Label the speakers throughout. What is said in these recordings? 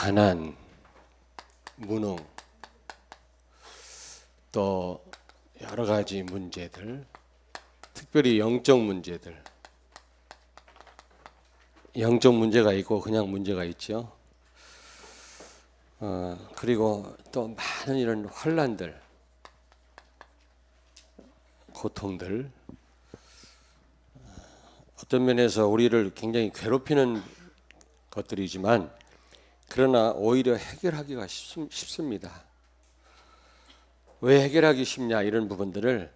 Speaker 1: 가난, 무능, 또 여러 가지 문제들, 특별히 영적 문제들, 영적 문제가 있고 그냥 문제가 있죠. 그리고 또 많은 이런 환난들, 고통들, 어떤 면에서 우리를 굉장히 괴롭히는 것들이지만 그러나 오히려 해결하기가 쉽습니다. 왜 해결하기 쉽냐, 이런 부분들을,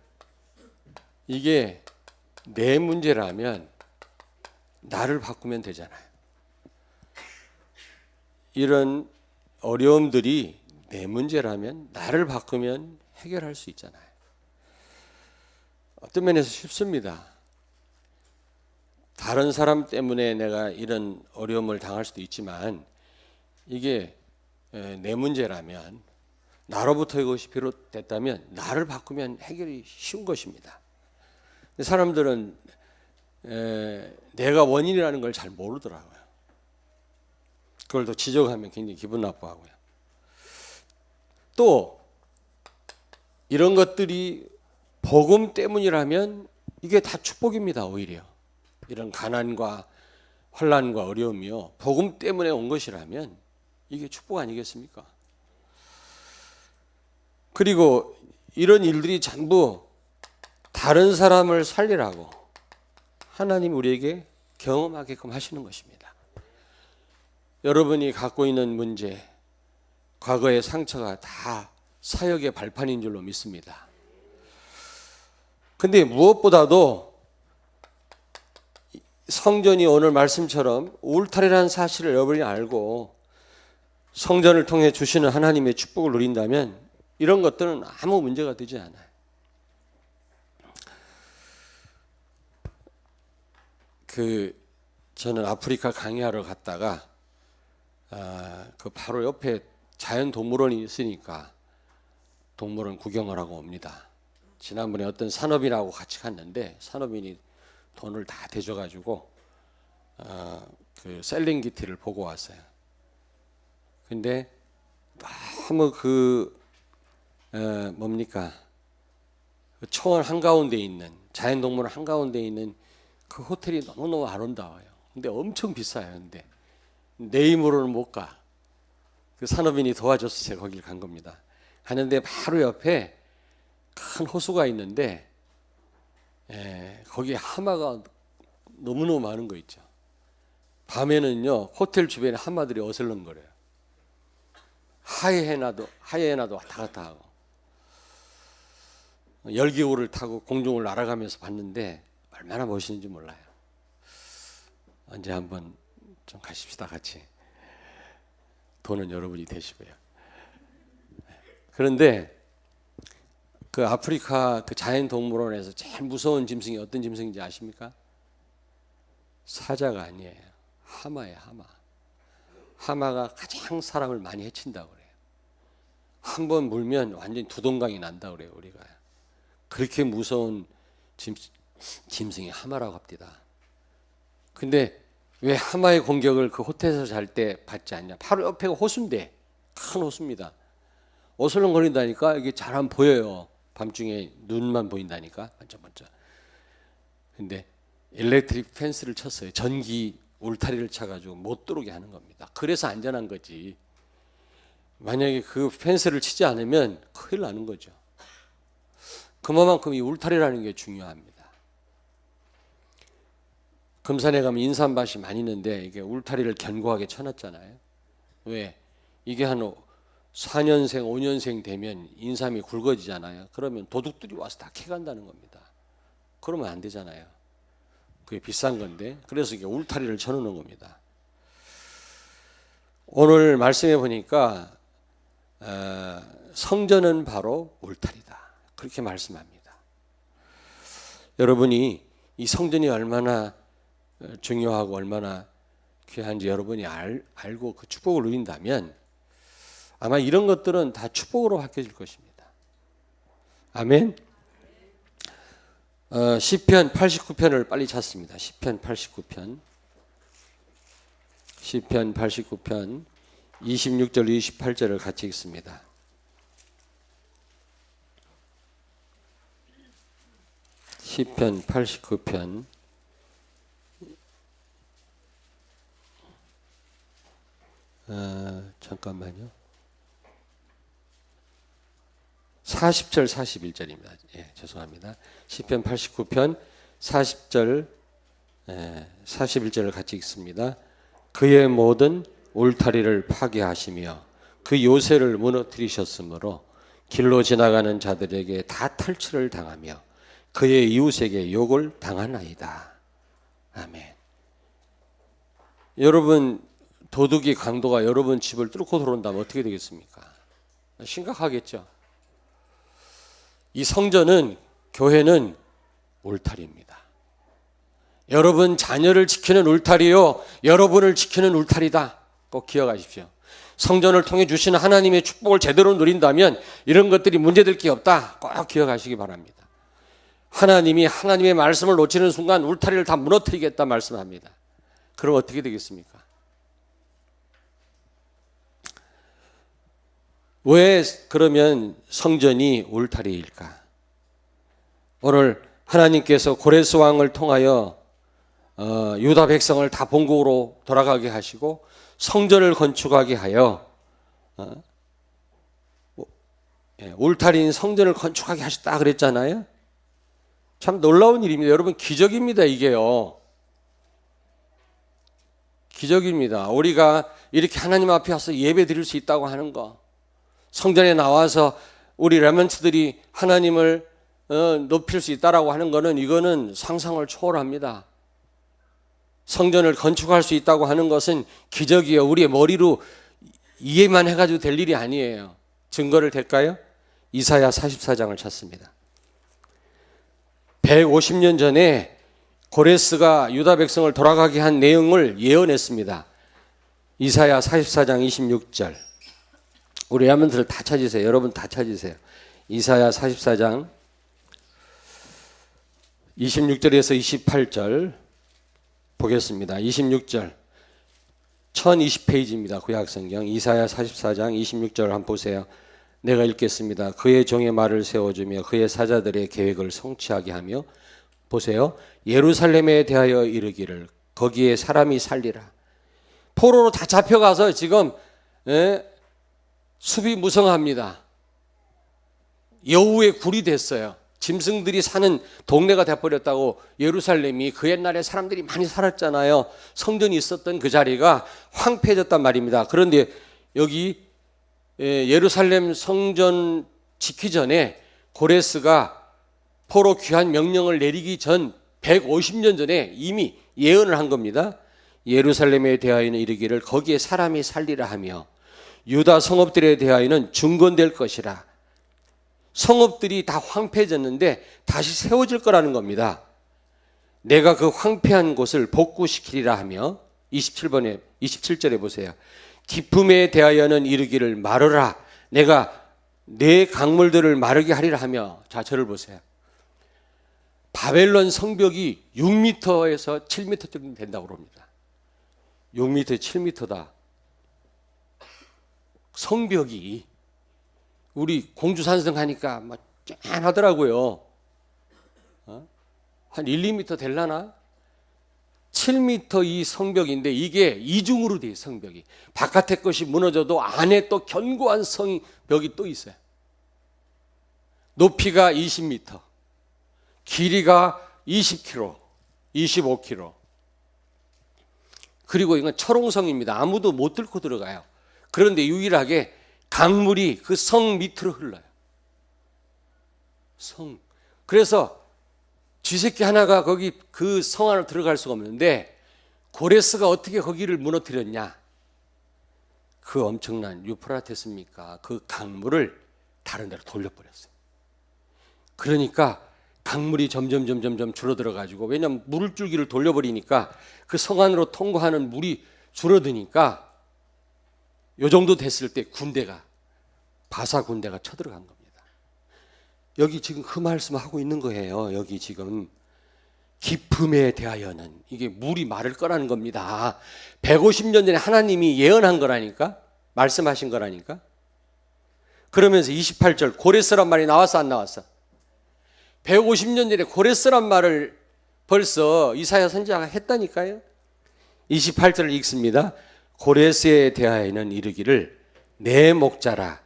Speaker 1: 이게 내 문제라면 나를 바꾸면 되잖아요. 이런 어려움들이 내 문제라면 나를 바꾸면 해결할 수 있잖아요. 어떤 면에서 쉽습니다. 다른 사람 때문에 내가 이런 어려움을 당할 수도 있지만 이게 내 문제라면, 나로부터 이것이 비롯됐다면 나를 바꾸면 해결이 쉬운 것입니다. 사람들은 내가 원인이라는 걸 잘 모르더라고요. 그걸 또 지적하면 굉장히 기분 나빠하고요. 또 이런 것들이 복음 때문이라면 이게 다 축복입니다. 오히려 이런 가난과 환난과 어려움이요, 복음 때문에 온 것이라면 이게 축복 아니겠습니까? 그리고 이런 일들이 전부 다른 사람을 살리라고 하나님 우리에게 경험하게끔 하시는 것입니다. 여러분이 갖고 있는 문제, 과거의 상처가 다 사역의 발판인 줄로 믿습니다. 근데 무엇보다도 성전이 오늘 말씀처럼 울타리라는 사실을 여러분이 알고 성전을 통해 주시는 하나님의 축복을 누린다면 이런 것들은 아무 문제가 되지 않아요. 저는 아프리카 강의하러 갔다가 그 바로 옆에 자연동물원이 있으니까 동물원 구경을 하고 옵니다. 지난번에 어떤 산업인하고 같이 갔는데 산업인이 돈을 다 대줘가지고 그 셀렌게티를 보고 왔어요. 근데 너무 뭡니까, 초원 한가운데 있는, 자연동물원 한가운데 있는 그 호텔이 너무너무 아름다워요. 근데 엄청 비싸요. 근데 내 힘으로는 못 가. 그 산업인이 도와줘서 제가 거길 간 겁니다. 가는데 바로 옆에 큰 호수가 있는데 거기에 하마가 너무너무 많은 거 있죠. 밤에는요 호텔 주변에 하마들이 어슬렁거려요. 하이에나도 왔다 갔다 하고, 열기구를 타고 공중을 날아가면서 봤는데 얼마나 멋있는지 몰라요. 언제 한번 좀 가십시다, 같이. 돈은 여러분이 대시고요. 그런데 그 아프리카 그 자연동물원에서 제일 무서운 짐승이 어떤 짐승인지 아십니까? 사자가 아니에요. 하마예요, 하마. 하마가 가장 사람을 많이 해친다고 그래요. 한 번 물면 완전히 두동강이 난다고 그래요, 우리가. 그렇게 무서운 짐승이 하마라고 합니다. 근데 왜 하마의 공격을 그 호텔에서 잘 때 받지 않냐? 바로 옆에가 호수인데, 큰 호수입니다. 어슬렁거린다니까 이게 잘 안 보여요. 밤중에 눈만 보인다니까, 반짝반짝. 근데 일렉트릭 펜스를 쳤어요. 전기 울타리를 쳐가지고 못 들어오게 하는 겁니다. 그래서 안전한 거지. 만약에 그 펜스를 치지 않으면 큰일 나는 거죠. 그만큼 이 울타리라는 게 중요합니다. 금산에 가면 인삼밭이 많이 있는데 이게 울타리를 견고하게 쳐놨잖아요. 왜? 이게 한 4년생, 5년생 되면 인삼이 굵어지잖아요. 그러면 도둑들이 와서 다 캐간다는 겁니다. 그러면 안 되잖아요. 그게 비싼 건데, 그래서 이게 울타리를 쳐놓는 겁니다. 오늘 말씀해 보니까 성전은 바로 울타리다, 그렇게 말씀합니다. 여러분이 이 성전이 얼마나 중요하고 얼마나 귀한지 여러분이 알고 그 축복을 누린다면 아마 이런 것들은 다 축복으로 바뀌어질 것입니다. 아멘. 시편 89편을 빨리 찾습니다. 시편 89편. 시편 89편 26절 28절을 같이 읽습니다. 시편 89편 잠깐만요. 40절 41절입니다. 예, 죄송합니다. 시편 89편 40절 41절을 같이 읽습니다. 그의 모든 울타리를 파괴하시며 그 요새를 무너뜨리셨으므로 길로 지나가는 자들에게 다 탈취를 당하며 그의 이웃에게 욕을 당하나이다. 아멘. 여러분, 도둑이 강도가 여러분 집을 뚫고 들어온다면 어떻게 되겠습니까? 심각하겠죠. 이 성전은, 교회는 울타리입니다. 여러분 자녀를 지키는 울타리요, 여러분을 지키는 울타리다. 꼭 기억하십시오. 성전을 통해 주시는 하나님의 축복을 제대로 누린다면 이런 것들이 문제될 게 없다. 꼭 기억하시기 바랍니다. 하나님이 하나님의 말씀을 놓치는 순간 울타리를 다 무너뜨리겠다 말씀합니다. 그럼 어떻게 되겠습니까? 왜 그러면 성전이 울타리일까? 오늘 하나님께서 고레스 왕을 통하여 유다 백성을 다 본국으로 돌아가게 하시고 성전을 건축하게 하여 울타리인 성전을 건축하게 하셨다 그랬잖아요. 참 놀라운 일입니다. 여러분, 기적입니다. 이게요. 기적입니다. 우리가 이렇게 하나님 앞에 와서 예배 드릴 수 있다고 하는 거, 성전에 나와서 우리 렘넌트들이 하나님을 높일 수 있다라고 하는 거는, 이거는 상상을 초월합니다. 성전을 건축할 수 있다고 하는 것은 기적이에요. 우리의 머리로 이해만 해가지고 될 일이 아니에요. 증거를 댈까요? 이사야 44장을 찾습니다. 150년 전에 고레스가 유다 백성을 돌아가게 한 내용을 예언했습니다. 이사야 44장 26절. 우리 렘넌트들 다 찾으세요. 여러분 다 찾으세요. 이사야 44장 26절에서 28절 보겠습니다. 26절 1020페이지입니다. 구약성경 이사야 44장 26절 한번 보세요. 내가 읽겠습니다. 그의 종의 말을 세워주며 그의 사자들의 계획을 성취하게 하며, 보세요, 예루살렘에 대하여 이르기를 거기에 사람이 살리라. 포로로 다 잡혀가서 지금 숲이 무성합니다. 여우의 굴이 됐어요. 짐승들이 사는 동네가 돼버렸다고. 예루살렘이 그 옛날에 사람들이 많이 살았잖아요. 성전이 있었던 그 자리가 황폐해졌단 말입니다. 그런데 여기 예루살렘 성전 짓기 전에 고레스가 포로 귀환 명령을 내리기 전 150년 전에 이미 예언을 한 겁니다. 예루살렘에 대하여는 이르기를 거기에 사람이 살리라 하며 유다 성읍들에 대하여는 중건될 것이라. 성읍들이 다 황폐해졌는데 다시 세워질 거라는 겁니다. 내가 그 황폐한 곳을 복구시키리라 하며, 27절에 보세요. 기쁨에 대하여는 이르기를 마르라. 내가 내 강물들을 마르게 하리라 하며. 자, 저를 보세요. 바벨론 성벽이 6m에서 7m 정도 된다고 그럽니다. 6m, 7m다. 성벽이 우리 공주산성 하니까 막 짠하더라고요. 한 1, 2m 될라나? 7m 이 성벽인데 이게 이중으로 돼요. 성벽이 바깥에 것이 무너져도 안에 또 견고한 성벽이 또 있어요. 높이가 20m, 길이가 20km, 25km. 그리고 이건 철옹성입니다. 아무도 못 뚫고 들어가요. 그런데 유일하게 강물이 그 성 밑으로 흘러요. 성. 그래서 쥐새끼 하나가 거기 그 성 안으로 들어갈 수가 없는데, 고레스가 어떻게 거기를 무너뜨렸냐? 그 엄청난 유프라테스입니까? 그 강물을 다른 데로 돌려버렸어요. 그러니까 강물이 점점 줄어들어 가지고, 왜냐하면 물줄기를 돌려버리니까 그 성 안으로 통과하는 물이 줄어드니까 요 정도 됐을 때 군대가, 바사 군대가 쳐들어간 겁니다. 여기 지금 그 말씀을 하고 있는 거예요. 여기 지금 기쁨에 대하여는, 이게 물이 마를 거라는 겁니다. 150년 전에 하나님이 예언한 거라니까, 말씀하신 거라니까. 그러면서 28절 고레스란 말이 나왔어 안 나왔어? 150년 전에 고레스란 말을 벌써 이사야 선지자가 했다니까요. 28절을 읽습니다. 고레스에 대하여는 이르기를 내 목자라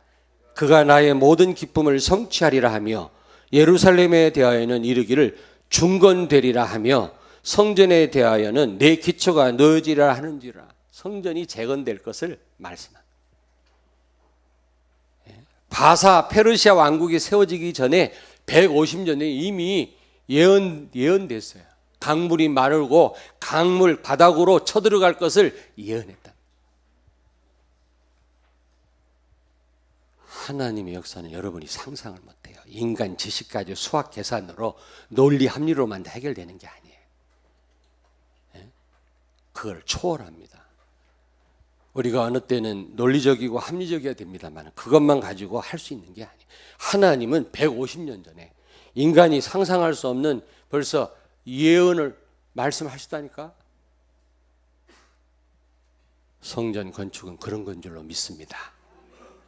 Speaker 1: 그가 나의 모든 기쁨을 성취하리라 하며 예루살렘에 대하여는 이르기를 중건되리라 하며 성전에 대하여는 내 기초가 넣어지리라 하는지라. 성전이 재건될 것을 말씀합니다. 바사 페르시아 왕국이 세워지기 전에 150년에 이미 예언됐어요. 강물이 마르고 강물 바닥으로 쳐들어갈 것을 예언했다. 하나님의 역사는 여러분이 상상을 못해요. 인간 지식까지 수학 계산으로 논리 합리로만 해결되는 게 아니에요. 그걸 초월합니다. 우리가 어느 때는 논리적이고 합리적이어야 됩니다만 그것만 가지고 할 수 있는 게 아니에요. 하나님은 150년 전에 인간이 상상할 수 없는 벌써 예언을 말씀하셨다니까. 성전 건축은 그런 건 줄로 믿습니다.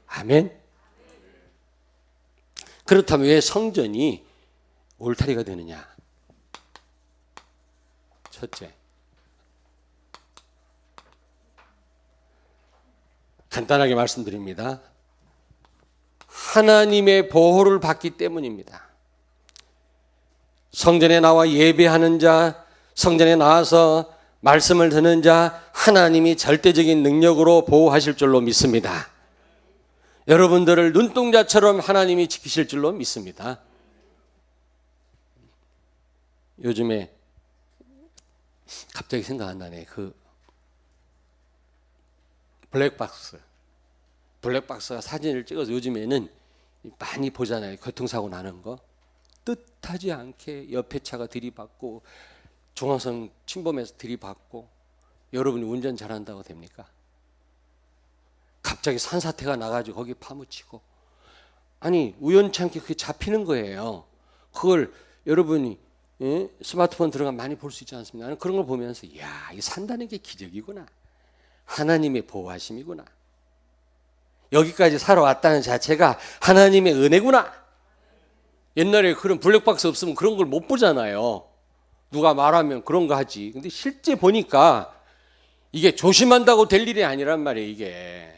Speaker 1: 아멘. 그렇다면 왜 성전이 울타리가 되느냐? 첫째, 간단하게 말씀드립니다. 하나님의 보호를 받기 때문입니다. 성전에 나와 예배하는 자, 성전에 나와서 말씀을 듣는 자, 하나님이 절대적인 능력으로 보호하실 줄로 믿습니다. 여러분들을 눈동자처럼 하나님이 지키실 줄로 믿습니다. 요즘에 갑자기 생각 안 나네. 블랙박스가 사진을 찍어서 요즘에는 많이 보잖아요. 교통사고 나는 거. 뜻하지 않게 옆에 차가 들이받고 중앙선 침범해서 들이받고 여러분이 운전 잘한다고 됩니까? 갑자기 산사태가 나가지고 거기 파묻히고 아니 우연찮게 그게 잡히는 거예요. 그걸 여러분이 스마트폰 들어가면 많이 볼 수 있지 않습니까? 나는 그런 걸 보면서 이야, 이 산다는 게 기적이구나. 하나님의 보호하심이구나. 여기까지 살아왔다는 자체가 하나님의 은혜구나. 옛날에 그런 블랙박스 없으면 그런 걸 못 보잖아요. 누가 말하면 그런 거 하지. 근데 실제 보니까 이게 조심한다고 될 일이 아니란 말이에요, 이게.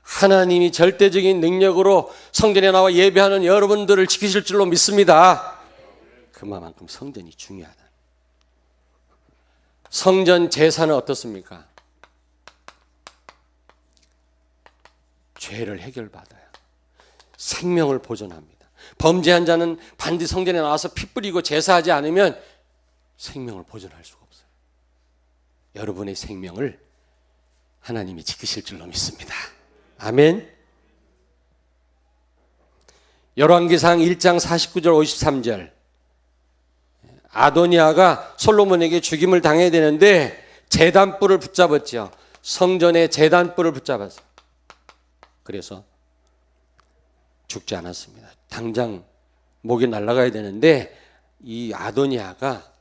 Speaker 1: 하나님이 절대적인 능력으로 성전에 나와 예배하는 여러분들을 지키실 줄로 믿습니다. 그만큼 성전이 중요하다. 성전 제사는 어떻습니까? 죄를 해결받아요. 생명을 보존합니다. 범죄한 자는 반드시 성전에 나와서 피 뿌리고 제사하지 않으면 생명을 보존할 수가 없어요. 여러분의 생명을 하나님이 지키실 줄로 믿습니다. 아멘. 열왕기상 1장 49절 53절 아도니아가 솔로몬에게 죽임을 당해야 되는데 제단뿔을 붙잡았죠. 성전의 제단뿔을 붙잡았어요. 그래서 죽지 않았습니다. 당장 목이 날아가야 되는데 이 아도니아가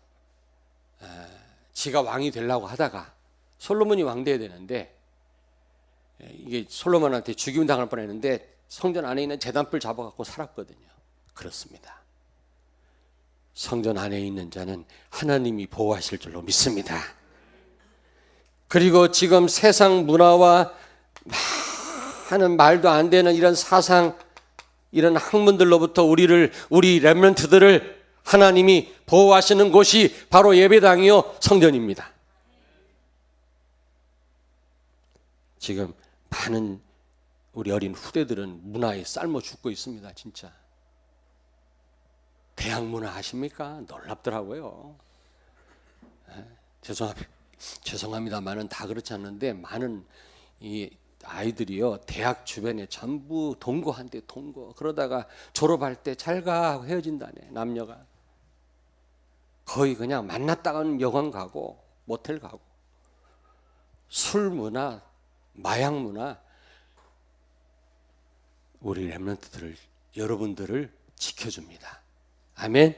Speaker 1: 지가 왕이 되려고 하다가 솔로몬이 왕 돼야 되는데 이게 솔로몬한테 죽임 당할 뻔했는데 성전 안에 있는 제단뿔 잡아갖고 살았거든요. 그렇습니다. 성전 안에 있는 자는 하나님이 보호하실 줄로 믿습니다. 그리고 지금 세상 문화와 하는 말도 안 되는 이런 사상, 이런 학문들로부터 우리 렘넌트들을 하나님이 보호하시는 곳이 바로 예배당이요 성전입니다. 지금 많은 우리 어린 후대들은 문화에 삶아 죽고 있습니다. 진짜. 대학 문화 아십니까? 놀랍더라고요. 죄송합니다만은 다 그렇지 않는데 많은 이 아이들이요 대학 주변에 전부 동거한대. 동거. 그러다가 졸업할 때 잘 가 하고 헤어진다네. 남녀가 거의 그냥 만났다가는 여관 가고 모텔 가고 술 문화, 마약 문화. 우리 렘넌트들을 여러분들을 지켜줍니다. 아멘.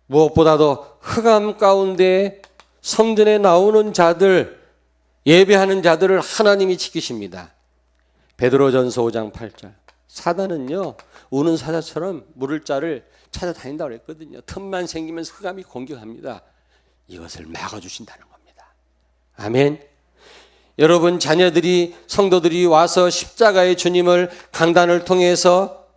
Speaker 1: 무엇보다도 흑암 가운데 성전에 나오는 자들, 예배하는 자들을 하나님이 지키십니다. 베드로전서 5장 8절. 사단은요, 우는 사자처럼 물을 자를 찾아다닌다고 그랬거든요. 틈만 생기면 흑암이 공격합니다. 이것을 막아주신다는 겁니다. 아멘. 여러분, 자녀들이, 성도들이 와서 십자가의 주님을 강단을 통해서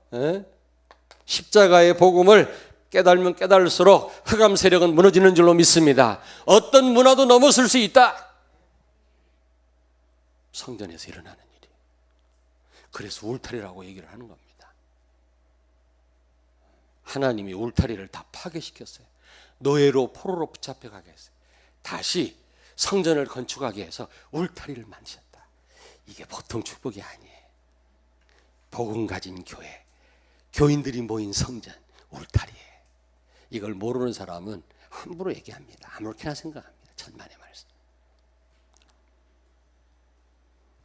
Speaker 1: 십자가의 복음을 깨달으면 깨달을수록 흑암 세력은 무너지는 줄로 믿습니다. 어떤 문화도 넘어설 수 있다. 성전에서 일어나는 일이. 그래서 울타리라고 얘기를 하는 겁니다. 하나님이 울타리를 다 파괴시켰어요. 노예로 포로로 붙잡혀가게 했어요. 다시 성전을 건축하게 해서 울타리를 만드셨다. 이게 보통 축복이 아니에요. 복음 가진 교회, 교인들이 모인 성전, 울타리에. 이걸 모르는 사람은 함부로 얘기합니다. 아무렇게나 생각합니다. 천만의 말씀.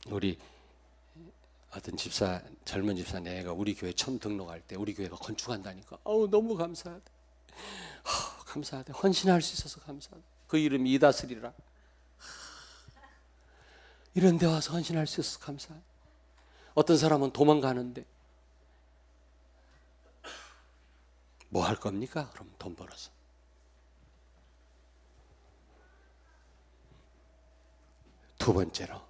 Speaker 1: 우리 어떤 집사, 젊은 집사 내가 우리 교회 처음 등록할 때 우리 교회가 건축한다니까 너무 감사하다. 감사하다. 헌신할 수 있어서 감사하다. 그 이름이 이다슬이라. 이런 데 와서 헌신할 수 있어서 감사하다. 어떤 사람은 도망가는데 뭐 할 겁니까? 그럼 돈 벌어서. 두 번째로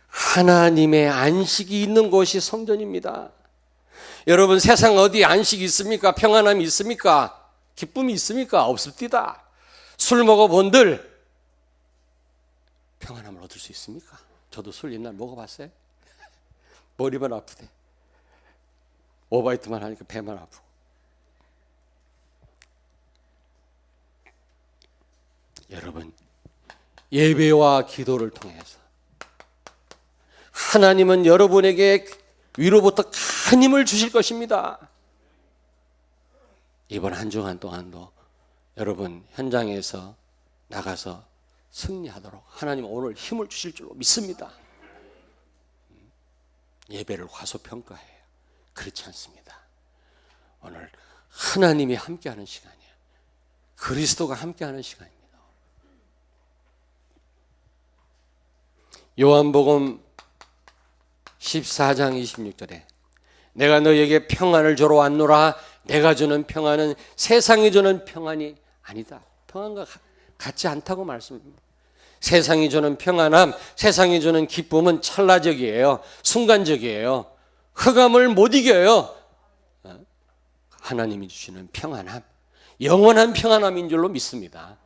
Speaker 1: 하나님의 안식이 있는 곳이 성전입니다. 여러분, 세상 어디 안식이 있습니까? 평안함이 있습니까? 기쁨이 있습니까? 없습니다. 술 먹어본들 평안함을 얻을 수 있습니까? 저도 술 옛날 먹어봤어요. 머리만 아프대. 오바이트만 하니까 배만 아프고. 여러분, 예배와 기도를 통해서 하나님은 여러분에게 위로부터 큰 힘을 주실 것입니다. 이번 한 주간 동안도 여러분 현장에서 나가서 승리하도록 하나님 오늘 힘을 주실 줄로 믿습니다. 예배를 과소평가해요. 그렇지 않습니다. 오늘 하나님이 함께하는 시간이에요. 그리스도가 함께하는 시간입니다. 요한복음 14장 26절에 내가 너희에게 평안을 주러 왔노라. 내가 주는 평안은 세상이 주는 평안이 아니다. 평안과 같지 않다고 말씀합니다. 세상이 주는 평안함, 세상이 주는 기쁨은 찰나적이에요. 순간적이에요. 흑암을 못 이겨요. 하나님이 주시는 평안함, 영원한 평안함인 줄로 믿습니다.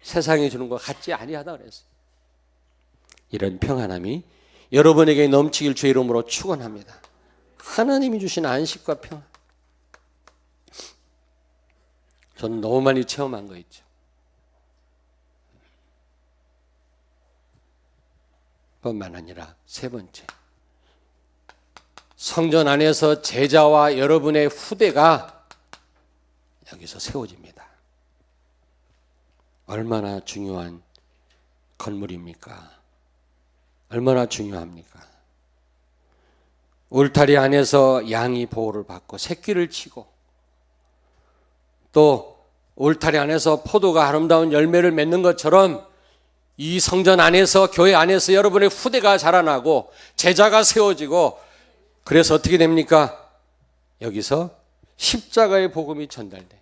Speaker 1: 세상이 주는 것 같지 아니하다 그랬어요. 이런 평안함이 여러분에게 넘치길 주의 이름으로 축원합니다. 하나님이 주신 안식과 평안. 저는 너무 많이 체험한 거 있죠. 뿐만 아니라 세 번째, 성전 안에서 제자와 여러분의 후대가 여기서 세워집니다. 얼마나 중요한 건물입니까? 얼마나 중요합니까? 울타리 안에서 양이 보호를 받고 새끼를 치고, 또 울타리 안에서 포도가 아름다운 열매를 맺는 것처럼 이 성전 안에서, 교회 안에서 여러분의 후대가 자라나고 제자가 세워지고, 그래서 어떻게 됩니까? 여기서 십자가의 복음이 전달돼.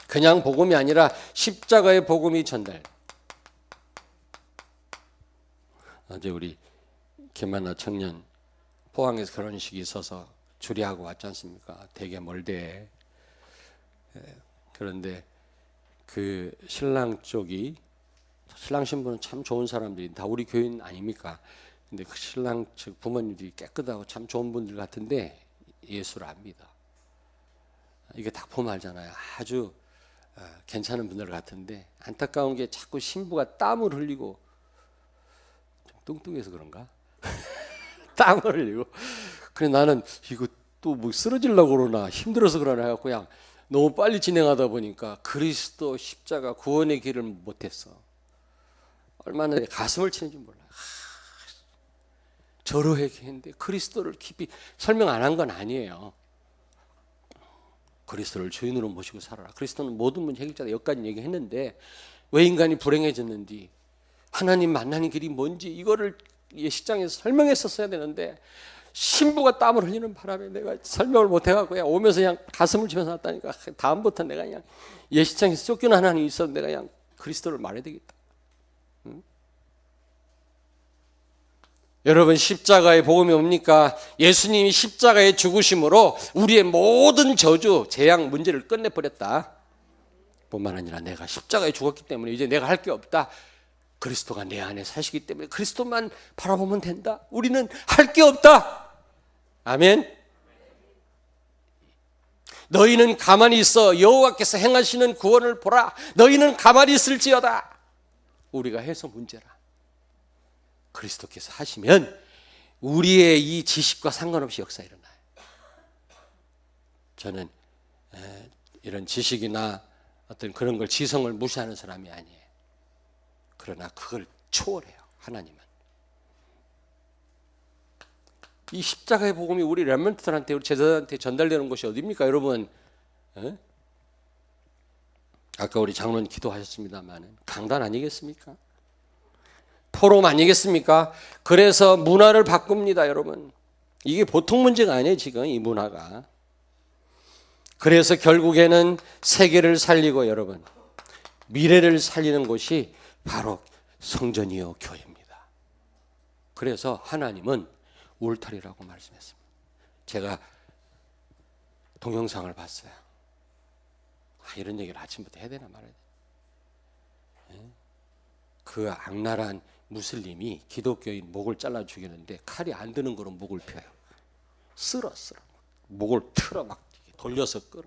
Speaker 1: 그냥 복음이 아니라 십자가의 복음이 전달. 어제 우리 김만나 청년 포항에서 결혼식이 있어서 주례하고 왔지 않습니까? 되게 멀대. 그런데 그 신랑 쪽이, 신랑 신부는 참 좋은 사람들이 다 우리 교인 아닙니까? 근데 그 신랑 측 부모님들이 깨끗하고 참 좋은 분들 같은데 예수를 안 믿어. 이게 딱 보면 알잖아요. 아주 괜찮은 분들 같은데 안타까운 게 자꾸 신부가 땀을 흘리고, 좀 뚱뚱해서 그런가? 땀을 흘리고. 그래 나는 이거 또 뭐 쓰러지려고 그러나 힘들어서 그러나 해갖고 그냥 너무 빨리 진행하다 보니까 그리스도 십자가 구원의 길을 못했어. 얼마나 가슴을 치는 줄 몰라. 저러하게 했는데 그리스도를 깊이 설명 안 한 건 아니에요. 그리스도를 주인으로 모시고 살아라. 그리스도는 모든 문제 해결자다. 여기까지 얘기했는데 왜 인간이 불행해졌는지, 하나님 만나는 길이 뭔지 이거를 예식장에서 설명했었어야 되는데 신부가 땀을 흘리는 바람에 내가 설명을 못해갖고 그냥 오면서 그냥 가슴을 치면서 왔다니까. 다음부터 내가 그냥 예식장에서 쫓겨난 하나님이 있었는데 내가 그냥 그리스도를 말해야 되겠다. 응? 여러분, 십자가의 복음이 뭡니까? 예수님이 십자가의 죽으심으로 우리의 모든 저주, 재앙, 문제를 끝내버렸다. 뿐만 아니라 내가 십자가에 죽었기 때문에 이제 내가 할 게 없다. 그리스도가 내 안에 사시기 때문에 그리스도만 바라보면 된다. 우리는 할 게 없다. 아멘. 너희는 가만히 있어 여호와께서 행하시는 구원을 보라. 너희는 가만히 있을지어다. 우리가 해서 문제라. 그리스도께서 하시면 우리의 이 지식과 상관없이 역사 일어나요. 저는 이런 지식이나 어떤 그런 걸 지성을 무시하는 사람이 아니에요. 그러나 그걸 초월해요. 하나님은. 이 십자가의 복음이 우리 렘넌트들한테, 우리 제자들한테 전달되는 것이 어디입니까, 여러분? 아까 우리 장로님 기도하셨습니다만 강단 아니겠습니까? 포럼 아니겠습니까? 그래서 문화를 바꿉니다, 여러분. 이게 보통 문제가 아니에요, 지금 이 문화가. 그래서 결국에는 세계를 살리고 여러분, 미래를 살리는 곳이 바로 성전이요 교회입니다. 그래서 하나님은 울타리라고 말씀했습니다. 제가 동영상을 봤어요. 이런 얘기를 아침부터 해야 되나 말아야 되나? 그 악랄한 무슬림이 기독교인 목을 잘라 죽이는데 칼이 안 드는 거로 목을 펴요. 쓸어 목을 틀어 막 돌려서 끌어.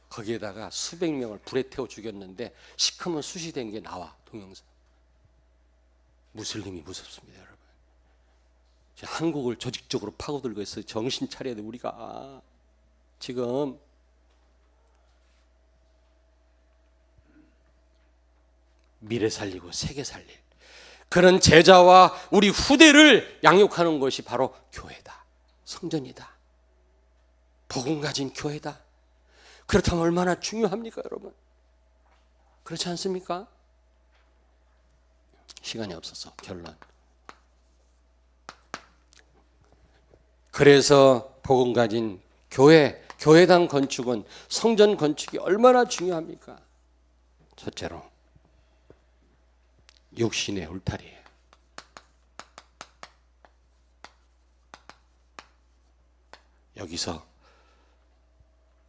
Speaker 1: 거기에다가 수백 명을 불에 태워 죽였는데 시커먼 숯이 된 게 나와, 동영상. 무슬림이 무섭습니다, 여러분. 한국을 조직적으로 파고들고 있어요. 정신 차려야 돼. 우리가 지금 미래 살리고 세계 살릴 그런 제자와 우리 후대를 양육하는 것이 바로 교회다. 성전이다. 복음 가진 교회다. 그렇다면 얼마나 중요합니까, 여러분? 그렇지 않습니까? 시간이 없어서 결론. 그래서 복음 가진 교회당 건축은, 성전 건축이 얼마나 중요합니까? 첫째로 육신의 울타리예요. 여기서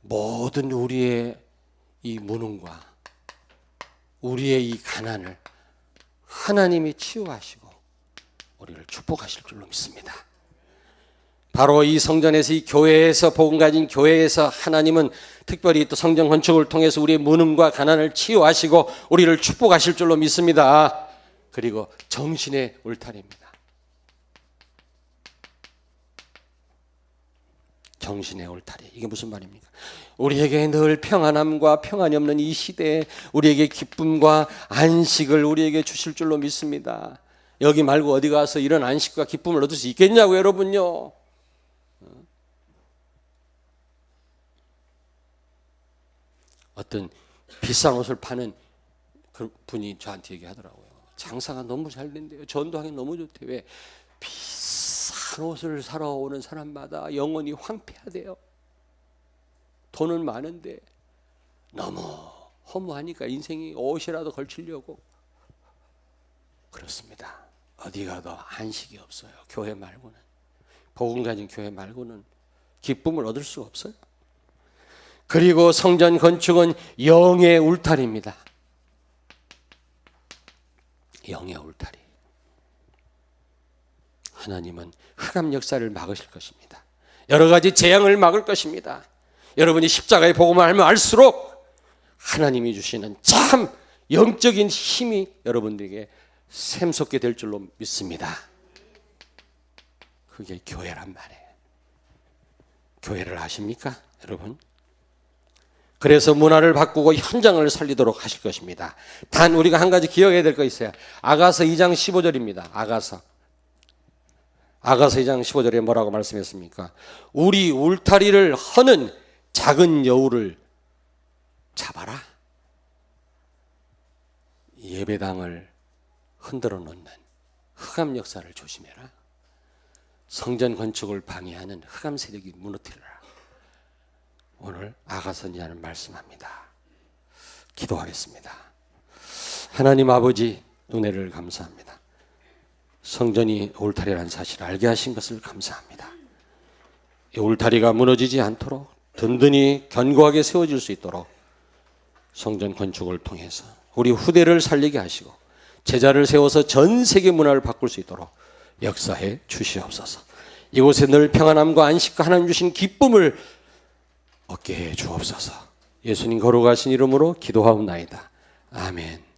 Speaker 1: 모든 우리의 이 무능과 우리의 이 가난을 하나님이 치유하시고 우리를 축복하실 줄로 믿습니다. 바로 이 성전에서, 이 교회에서, 복음 가진 교회에서 하나님은 특별히 또 성전 건축을 통해서 우리의 무능과 가난을 치유하시고 우리를 축복하실 줄로 믿습니다. 그리고 정신의 울타리입니다. 정신의 울타리. 이게 무슨 말입니까? 우리에게 늘 평안함과 평안이 없는 이 시대에 우리에게 기쁨과 안식을 우리에게 주실 줄로 믿습니다. 여기 말고 어디 가서 이런 안식과 기쁨을 얻을 수 있겠냐고, 여러분요. 어떤 비싼 옷을 파는 그 분이 저한테 얘기하더라고요. 장사가 너무 잘 된대요. 전도하기 너무 좋대요. 왜? 비싼 옷을 사러 오는 사람마다 영혼이 황폐하대요. 돈은 많은데 너무 허무하니까 인생이 옷이라도 걸치려고. 그렇습니다. 어디 가도 안식이 없어요. 교회 말고는. 복음 가진 교회 말고는 기쁨을 얻을 수가 없어요. 그리고 성전 건축은 영의 울타리입니다. 영의 울타리. 하나님은 흑암 역사를 막으실 것입니다. 여러 가지 재앙을 막을 것입니다. 여러분이 십자가의 복음을 알면 알수록 하나님이 주시는 참 영적인 힘이 여러분들에게 샘솟게 될 줄로 믿습니다. 그게 교회란 말이에요. 교회를 아십니까, 여러분? 그래서 문화를 바꾸고 현장을 살리도록 하실 것입니다. 단 우리가 한 가지 기억해야 될 거 있어요. 아가서 2장 15절입니다. 아가서 2장 15절에 뭐라고 말씀했습니까? 우리 울타리를 허는 작은 여우를 잡아라. 예배당을 흔들어 놓는 흑암 역사를 조심해라. 성전 건축을 방해하는 흑암 세력이 무너뜨려라. 오늘 아가서 선지자는 말씀합니다. 기도하겠습니다. 하나님 아버지, 은혜를 감사합니다. 성전이 울타리라는 사실을 알게 하신 것을 감사합니다. 이 울타리가 무너지지 않도록 든든히 견고하게 세워질 수 있도록 성전 건축을 통해서 우리 후대를 살리게 하시고 제자를 세워서 전 세계 문화를 바꿀 수 있도록 역사해 주시옵소서. 이곳에 늘 평안함과 안식과 하나님 주신 기쁨을 얻게 해 주옵소서. 예수님 거룩하신 이름으로 기도하옵나이다. 아멘.